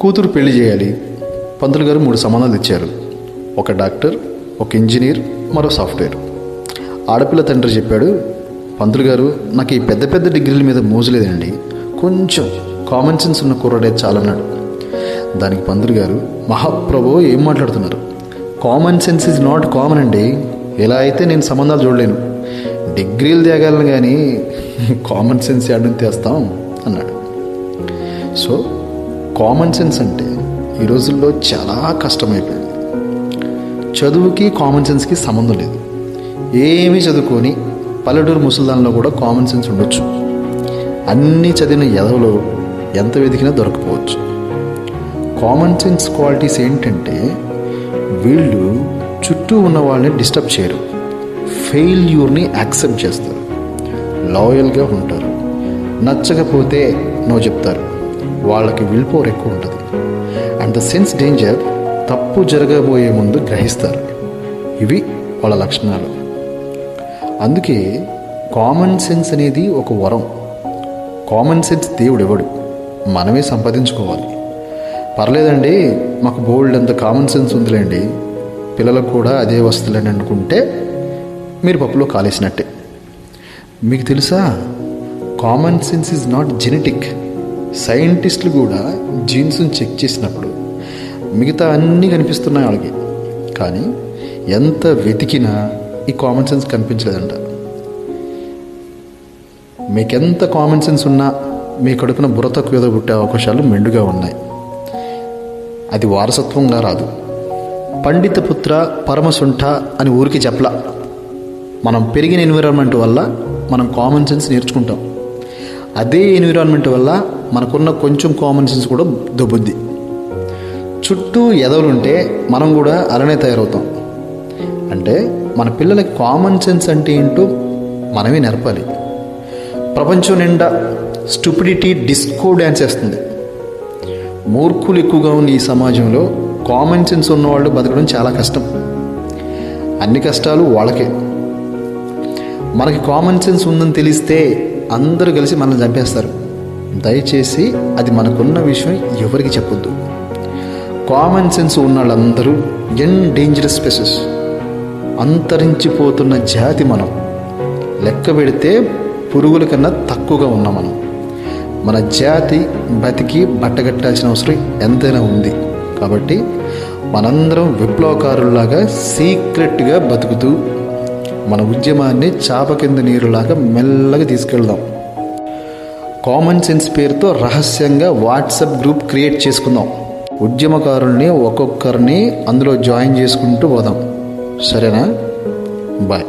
కూతురు పెళ్లి చేయాలి. పంతులు గారు 3 సంబంధాలు ఇచ్చారు. ఒక డాక్టర్, ఒక ఇంజనీర్, మరో సాఫ్ట్వేర్. ఆడపిల్ల తండ్రి చెప్పాడు, పంతులు గారు నాకు ఈ పెద్ద పెద్ద డిగ్రీల మీద మోజులేదండి, కొంచెం కామన్ సెన్స్ ఉన్న కుర్రాడే చాలన్నాడు. దానికి పంతులు గారు, మహాప్రభు ఏం మాట్లాడుతున్నారు, common sense is not common అండి, ఇలా అయితే నేను సంబంధాలు చూడలేను, డిగ్రీలు తేగాలను కానీ కామన్ సెన్స్ యాడ్ని తెస్తాం అన్నాడు. సో కామన్ సెన్స్ అంటే ఈ రోజుల్లో చాలా కష్టమైపోయింది. చదువుకి కామన్ సెన్స్కి సంబంధం లేదు. ఏమీ చదువుకొని పల్లెటూరు ముసల్దాన్లో కూడా కామన్ సెన్స్ ఉండొచ్చు. అన్నీ చదివిన ఎదవలో ఎంత వెతికినా దొరకపోవచ్చు. కామన్ సెన్స్ క్వాలిటీస్ ఏంటంటే వీళ్ళు చుట్టూ ఉన్న వాళ్ళని డిస్టర్బ్ చేయరు, ఫెయిల్యూర్ని యాక్సెప్ట్ చేస్తారు, లాయల్గా ఉంటారు, నచ్చకపోతే నో చెప్తారు, వాళ్ళకి విల్ పవర్ ఎక్కువ ఉంటుంది. అండ్ ద సెన్స్ డేంజర్, తప్పు జరగబోయే ముందు గ్రహిస్తారు. ఇవి వాళ్ళ లక్షణాలు. అందుకే కామన్ సెన్స్ అనేది ఒక వరం. కామన్ సెన్స్ దేవుడు ఇవ్వడు, మనమే సంపాదించుకోవాలి. పర్లేదండి మాకు బోల్డ్ అంత కామన్ సెన్స్ ఉందిలేండి, పిల్లలకు కూడా అదే వస్తుందని అనుకుంటే మీరు పప్పులో కాలేసినట్టే. మీకు తెలుసా, common sense is not genetic. సైంటిస్టులు కూడా జీన్స్ని చెక్ చేసినప్పుడు మిగతా అన్నీ కనిపిస్తున్నాయి వాళ్ళకి, కానీ ఎంత వెతికినా ఈ కామన్ సెన్స్ కనిపించలేదంట. మీకెంత కామన్ సెన్స్ ఉన్నా మీ కడుపున బుర్ర తక్కువ ఏదో పుట్టే అవకాశాలు మెండుగా ఉన్నాయి. అది వారసత్వంగా రాదు. పండిత పుత్ర పరమసుంఠ అని ఊరికి చెప్పలా. మనం పెరిగిన ఎన్విరాన్మెంట్ వల్ల మనం కామన్ సెన్స్ నేర్చుకుంటాం. అదే ఎన్విరాన్మెంట్ వల్ల మనకున్న కొంచెం కామన్ సెన్స్ కూడా దొబ్బుద్ది. చుట్టూ ఎదవలుంటే మనం కూడా అలానే తయారవుతాం. అంటే మన పిల్లలకి కామన్ సెన్స్ అంటే ఏంటో మనమే నేర్పాలి. ప్రపంచం నిండా స్టూపిడిటీ డిస్కో డ్యాన్స్ వేస్తుంది. మూర్ఖులు ఎక్కువగా ఉన్న ఈ సమాజంలో కామన్ సెన్స్ ఉన్నవాళ్ళు బతకడం చాలా కష్టం. అన్ని కష్టాలు వాళ్ళకే. మనకి కామన్ సెన్స్ ఉందని తెలిస్తే అందరూ కలిసి మనల్ని చంపేస్తారు. దయచేసి అది మనకున్న విషయం ఎవరికి చెప్పొద్దు. కామన్ సెన్స్ ఉన్న వాళ్ళందరూ డేంజరస్ స్పెసెస్, అంతరించిపోతున్న జాతి మనం. లెక్క పెడితే పురుగుల కన్నా తక్కువగా ఉన్నాం మనం. మన జాతి బతికి బట్టగట్టాల్సిన అవసరం ఎంతైనా ఉంది. కాబట్టి మనందరం విప్లవకారుల్లాగా సీక్రెట్గా బతుకుతూ మన ఉద్యమాన్ని చాప కింద నీరులాగా మెల్లగా తీసుకెళ్దాం. కామన్ సెన్స్ పేరుతో రహస్యంగా వాట్సాప్ గ్రూప్ క్రియేట్ చేసుకుందాం. ఉద్యమకారుల్ని ఒక్కొక్కరిని అందులో జాయిన్ చేసుకుంటూ పోదాం. సరేనా? బాయ్.